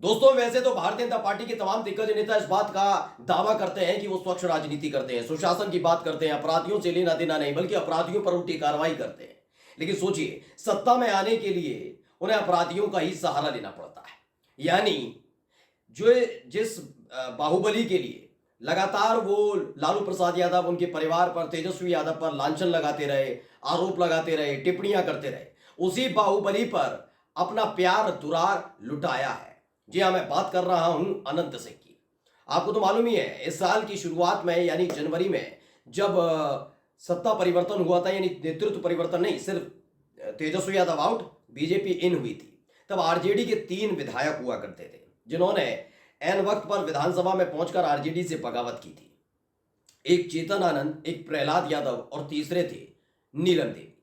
दोस्तों, वैसे तो भारतीय जनता पार्टी के तमाम दिग्गज नेता इस बात का दावा करते हैं कि वो स्वच्छ राजनीति करते हैं, सुशासन की बात करते हैं, अपराधियों से लेना देना नहीं बल्कि अपराधियों पर उल्टी कार्रवाई करते हैं। लेकिन सोचिए, सत्ता में आने के लिए उन्हें अपराधियों का ही सहारा लेना पड़ता है। यानी जो जिस बाहुबली के लिए लगातार वो लालू प्रसाद यादव उनके परिवार पर, तेजस्वी यादव पर लांछन लगाते रहे, आरोप लगाते रहे, टिप्पणियां करते रहे, उसी बाहुबली पर अपना प्यार दुरार लुटाया है। जी हाँ, मैं बात कर रहा हूं अनंत सिंह की। आपको तो मालूम ही है, इस साल की शुरुआत में यानी जनवरी में जब सत्ता परिवर्तन हुआ था, यानी नेतृत्व परिवर्तन नहीं, सिर्फ Tejashwi Yadav out, BJP in हुई थी, तब आरजेडी के 3 विधायक हुआ करते थे जिन्होंने एन वक्त पर विधानसभा में पहुंचकर आरजेडी से बगावत की थी। एक चेतन आनंद, एक प्रहलाद यादव और तीसरे थे नीलम देवी।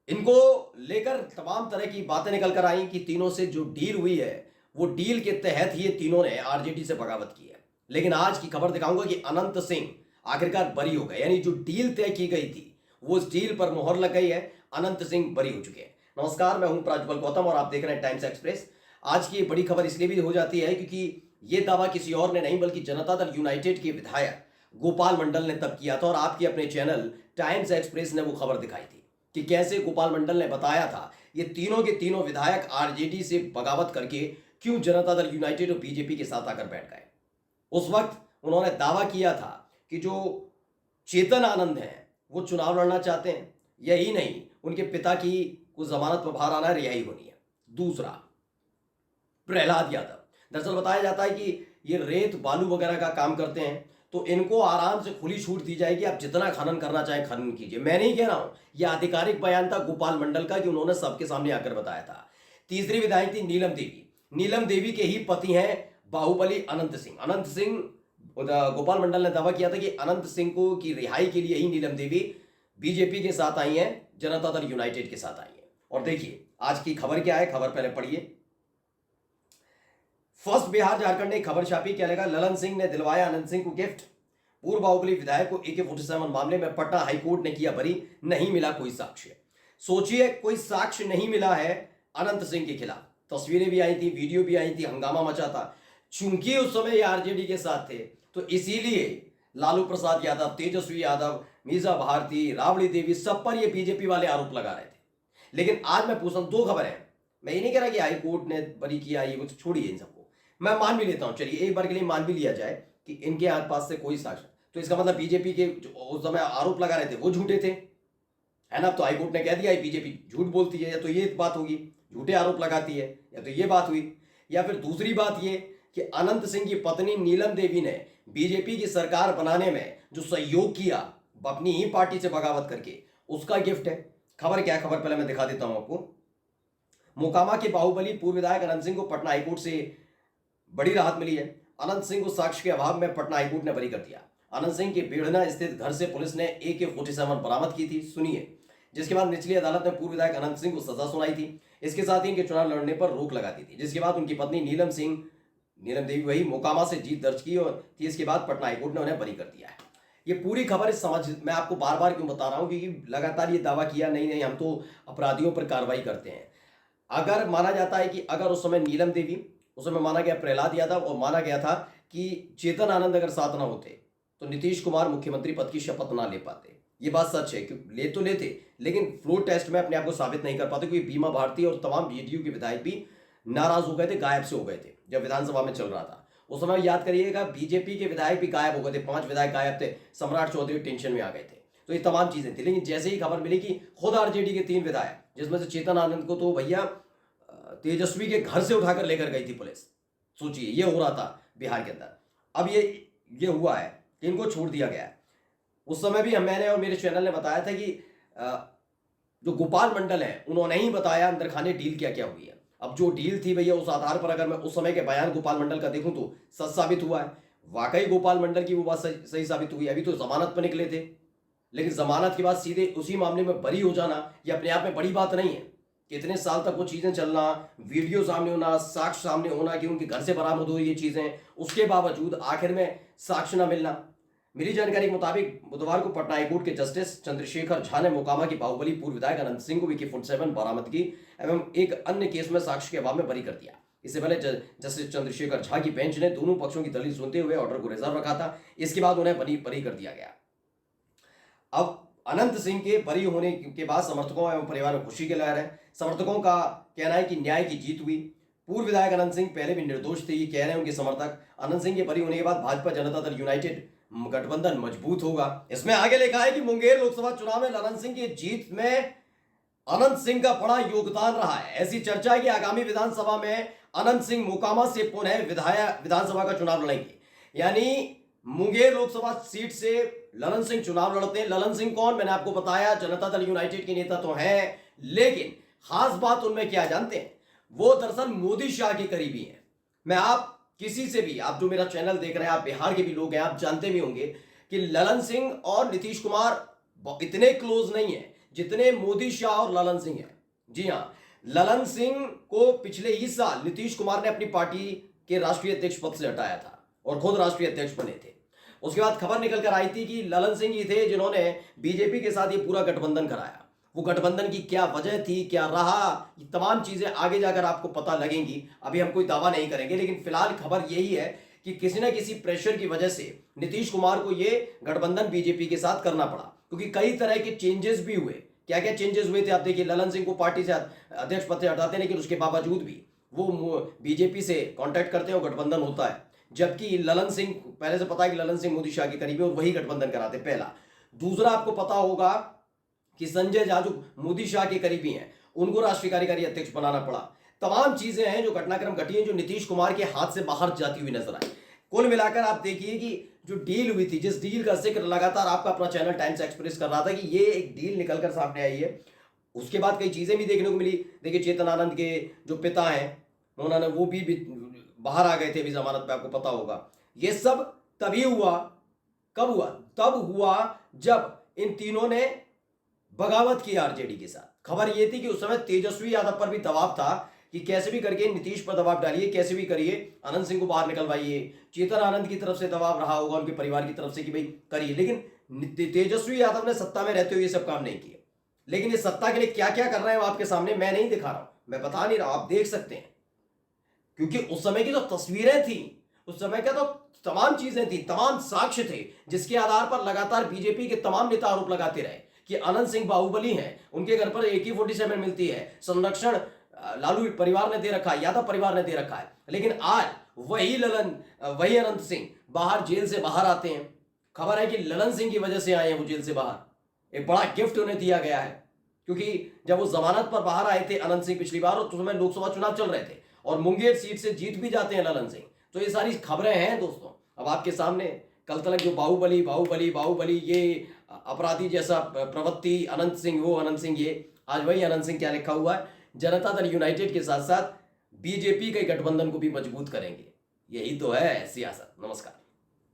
इनको लेकर तमाम तरह की बातें निकल कर आई कि तीनों से जो डील हुई है वो डील के तहत ही ये तीनों ने आरजेडी से बगावत की है। लेकिन आज की खबर दिखाऊंगा कि अनंत सिंह आखिरकार बरी हो गए, यानी जो डील तय की गई थी वो इस डील पर मोहर लग गई है। अनंत सिंह बरी हो चुके हैं। नमस्कार, मैं हूं प्राज्वल गौतम और आप देख रहे हैं टाइम्स एक्सप्रेस। आज की बड़ी खबर इसलिए भी हो जाती है क्योंकि ये दावा किसी और ने नहीं बल्कि जनता दल यूनाइटेड के विधायक गोपाल मंडल ने तब किया था और आपके अपने चैनल टाइम्स एक्सप्रेस ने वो खबर दिखाई थी कि कैसे गोपाल मंडल ने बताया था ये तीनों के तीनों विधायक आरजेडी से बगावत करके क्यों जनता दल यूनाइटेड और बीजेपी के साथ आकर बैठ गए। उस वक्त उन्होंने दावा किया था कि जो चेतन आनंद हैं वो चुनाव लड़ना चाहते हैं, यही नहीं उनके पिता की कुछ जमानत पर बाहर आना, रिहाई होनी है। दूसरा, प्रहलाद यादव, दरअसल बताया जाता है कि ये रेत बालू वगैरह का काम करते हैं, तो इनको आराम से खुली छूट दी जाएगी, आप जितना खनन करना चाहें खनन कीजिए। मैं नहीं कह रहा हूं, यह आधिकारिक बयान था गोपाल मंडल का कि उन्होंने सबके सामने आकर बताया था। तीसरी विधायक थी नीलम देवी। नीलम देवी के ही पति हैं बाहुबली अनंत सिंह। अनंत सिंह, गोपाल मंडल ने दावा किया था कि अनंत सिंह को की रिहाई के लिए ही नीलम देवी बीजेपी के साथ आई हैं, जनता दल यूनाइटेड के साथ आई हैं। और देखिए आज की खबर क्या है, खबर पहले पढ़िए। फर्स्ट बिहार झारखंड ने खबर छापी, क्या लगा, ललन सिंह ने दिलवाया अनंत सिंह को गिफ्ट। पूर्व बाहुबली विधायक को AK-47 मामले में पटना हाईकोर्ट ने किया बरी, नहीं मिला कोई साक्ष्य। सोचिए, कोई साक्ष्य नहीं मिला है अनंत सिंह के खिलाफ। तस्वीरें भी आई थी, वीडियो भी आई थी, हंगामा मचा था। चूंकि उस समय ये आरजेडी के साथ थे तो इसीलिए लालू प्रसाद यादव, तेजस्वी यादव, मीसा भारती, राबड़ी देवी, सब पर ये बीजेपी वाले आरोप लगा रहे थे। लेकिन आज मैं पूछ रहा हूं, 2 खबर है। मैं ये नहीं कह रहा कि हाईकोर्ट ने बरी किया, ये कुछ छोड़िए इन सबको, मैं मान भी लेता हूं, चलिए एक बार के लिए मान भी लिया जाए कि इनके पास से कोई साक्ष्य, तो इसका मतलब बीजेपी के जो उस समय आरोप लगा रहे थे वो झूठे थे, है ना। तो हाईकोर्ट ने कह दिया बीजेपी झूठ बोलती है, या तो ये बात होगी, झूठे आरोप लगाती है, या तो ये बात हुई। या फिर दूसरी बात ये कि अनंत सिंह की पत्नी नीलम देवी ने बीजेपी की सरकार बनाने में जो सहयोग किया अपनी ही पार्टी से बगावत करके, उसका गिफ्ट है। खबर क्या है, खबर पहले मैं दिखा देता हूं आपको। मोकामा के बाहुबली पूर्व विधायक अनंत सिंह को पटना हाईकोर्ट से बड़ी राहत मिली है। अनंत सिंह को साक्ष्य के अभाव में पटना हाईकोर्ट ने बरी कर दिया। अनंत सिंह के बेड़ना स्थित घर से पुलिस ने AK-47 बरामद की थी, सुनिए। जिसके बाद निचली अदालत ने पूर्व विधायक अनंत सिंह को सजा सुनाई थी। इसके साथ ही इनके चुनाव लड़ने पर रोक लगा दी थी। जिसके बाद उनकी पत्नी नीलम देवी वही मोकामा से जीत दर्ज की और थी। इसके बाद पटना हाईकोर्ट ने उन्हें बरी कर दिया है। ये पूरी खबर इस समझ, मैं आपको बार बार क्यों बता रहा हूं, क्योंकि लगातार ये दावा किया नहीं नहीं हम तो अपराधियों पर कार्रवाई करते हैं। अगर माना जाता है कि अगर उस समय नीलम देवी, उस समय माना गया प्रहलाद यादव, और माना गया था कि चेतन आनंद अगर साथ ना होते तो नीतीश कुमार मुख्यमंत्री पद की शपथ ना ले पाते। ये बात सच है कि ले तो लेते, लेकिन फ्लोर टेस्ट में अपने आप को साबित नहीं कर पाते, क्योंकि बीमा भारती और तमाम जेडीयू के विधायक भी नाराज हो गए थे, गायब से हो गए थे जब विधानसभा में चल रहा था। उस समय याद करिएगा, बीजेपी के विधायक भी गायब हो गए थे, 5 विधायक गायब थे, सम्राट चौधरी टेंशन में आ गए थे। तो ये तमाम चीजें थी। लेकिन जैसे ही खबर मिली कि खुद आरजेडी के 3 विधायक, जिसमें से चेतन आनंद को तो भैया तेजस्वी के घर से उठाकर लेकर गई थी पुलिस। सोचिए, ये हो रहा था बिहार के अंदर। अब ये हुआ है कि इनको छोड़ दिया गया है। उस समय भी मैंने और मेरे चैनल ने बताया था कि जो गोपाल मंडल है उन्होंने ही बताया अंदर खाने डील क्या क्या हुई है। अब जो डील थी भैया, उस आधार पर अगर मैं उस समय के बयान गोपाल मंडल का देखूं तो सच साबित हुआ है। वाकई गोपाल मंडल की वो बात सही साबित हुई। अभी तो जमानत पर निकले थे, लेकिन जमानत के बाद सीधे उसी मामले में बरी हो जाना, यह अपने आप में बड़ी बात नहीं है। कितने साल तक वो चीजें चलना, वीडियो सामने होना, साक्ष्य सामने होना कि उनके घर से बरामद हो ये चीजें, उसके बावजूद आखिर में साक्ष्य न मिलना। मिली जानकारी के मुताबिक बुधवार को पटना हाईकोर्ट के जस्टिस चंद्रशेखर झा ने मोकामा की बाहुबली पूर्व विधायक अनंत सिंह को AK-47 बरामदगी एवं एक अन्य केस में साक्ष्य के अभाव में बरी कर दिया। इससे पहले जस्टिस चंद्रशेखर झा की बेंच ने दोनों पक्षों की दलील सुनते हुए ऑर्डर को रिजर्व रखा था। इसके बाद उन्हें बरी कर दिया गया। अब अनंत सिंह के बरी होने के बाद समर्थकों एवं परिवार में खुशी की लहर है। समर्थकों का कहना है कि न्याय की जीत हुई। पूर्व विधायक अनंत सिंह पहले भी निर्दोष थे, ये कह रहे हैं उनके समर्थक। अनंत सिंह के बरी होने के बाद भाजपा जनता दल यूनाइटेड गठबंधन मजबूत होगा। इसमें आगे लिखा है कि मुंगेर लोकसभा चुनाव में ललन सिंह की जीत में अनंत सिंह का बड़ा योगदान रहा है। ऐसी चर्चा है कि आगामी विधानसभा में अनंत सिंह मोकामा से पुनः विधानसभा का चुनाव लड़ेंगे। यानी मुंगेर लोकसभा सीट से ललन सिंह चुनाव लड़ते हैं। ललन सिंह कौन, मैंने आपको बताया, जनता दल यूनाइटेड के नेता तो हैं, लेकिन खास बात उनमें क्या जानते हैं, वो दरअसल मोदी शाह के करीबी हैं। मैं आप किसी से भी, आप जो मेरा चैनल देख रहे हैं, आप बिहार के भी लोग हैं, आप जानते भी होंगे कि ललन सिंह और नीतीश कुमार इतने क्लोज नहीं है जितने मोदी शाह और ललन सिंह हैं। जी हां, ललन सिंह को पिछले ही साल नीतीश कुमार ने अपनी पार्टी के राष्ट्रीय अध्यक्ष पद से हटाया था और खुद राष्ट्रीय अध्यक्ष बने थे। उसके बाद खबर निकल कर आई थी कि ललन सिंह ही थे जिन्होंने बीजेपी के साथ ये पूरा गठबंधन कराया। वो गठबंधन की क्या वजह थी, क्या रहा, ये तमाम चीजें आगे जाकर आपको पता लगेंगी। अभी हम कोई दावा नहीं करेंगे, लेकिन फिलहाल खबर यही है कि किसी न किसी प्रेशर की वजह से नीतीश कुमार को ये गठबंधन बीजेपी के साथ करना पड़ा, क्योंकि कई तरह के चेंजेस भी हुए। क्या क्या चेंजेस हुए थे आप देखिए। ललन सिंह को पार्टी से अध्यक्ष पद से हटाते, लेकिन उसके बावजूद भी वो बीजेपी से कॉन्टैक्ट करते हैं और गठबंधन होता है। जबकि ललन सिंह, पहले से पता है कि ललन सिंह मोदी शाह के करीबी और वही गठबंधन कराते, पहला। दूसरा, आपको पता होगा कि संजय झा जो मोदी शाह के करीबी हैं, उनको राष्ट्रीय कार्यकारी अध्यक्ष बनाना पड़ा। तमाम चीजें हैं जो घटनाक्रम घटी हैं, जो नीतीश कुमार के हाथ से बाहर जाती हुई नजर आई। कुल मिलाकर आप देखिए कि जो डील हुई थी, जिस डील का जिक्र लगातार आपका अपना चैनल टाइम्स एक्सप्रेस कर रहा था कि ये एक डील निकलकर सामने आई है, उसके बाद कई चीजें भी देखने को मिली। देखिए, चेतन आनंद के जो पिता हैं, उन्होंने वो भी बाहर आ गए थे अभी जमानत पे, आपको पता होगा। ये सब तभी हुआ, कब हुआ? तब हुआ जब इन तीनों ने बगावत की आरजेडी के साथ। खबर ये थी कि उस समय तेजस्वी यादव पर भी दबाव था कि कैसे भी करके नीतीश पर दबाव डालिए, कैसे भी करिए, अनंत सिंह को बाहर निकलवाइए। चेतन आनंद की तरफ से दबाव रहा होगा, उनके परिवार की तरफ से कि भाई करिए, लेकिन तेजस्वी यादव ने सत्ता में रहते हुए ये सब काम नहीं किए। लेकिन ये सत्ता के लिए क्या क्या कर रहे हैं वो आपके सामने मैं नहीं दिखा रहा हूं, मैं बता नहीं रहा, आप देख सकते हैं। क्योंकि उस समय की जो तस्वीरें थी, उस समय का तो तमाम चीजें थी, तमाम साक्ष्य थे, जिसके आधार पर लगातार बीजेपी के तमाम नेता आरोप लगाते रहे कि अनंत सिंह बाहुबली हैं, उनके घर पर AK-47 मिलती है, संरक्षण लालू परिवार ने दे रखा है, यादव परिवार ने दे रखा है। लेकिन आज वही अनंत सिंह बाहर, जेल से बाहर आते हैं। खबर है कि ललन सिंह की वजह से आए हैं वो जेल से बाहर। एक बड़ा गिफ्ट उन्हें दिया गया है, क्योंकि जब वो जमानत पर बाहर आए थे अनंत सिंह पिछली बार, और उस समय लोकसभा चुनाव चल रहे थे और मुंगेर सीट से जीत भी जाते हैं ललन सिंह। तो ये सारी खबरें हैं दोस्तों अब आपके सामने। कल तक जो बाहुबली ये अपराधी जैसा प्रवृत्ति, अनंत सिंह वो, अनंत सिंह ये, आज वही अनंत सिंह क्या लिखा हुआ है, जनता दल यूनाइटेड के साथ साथ बीजेपी के गठबंधन को भी मजबूत करेंगे। यही तो है सियासत। नमस्कार।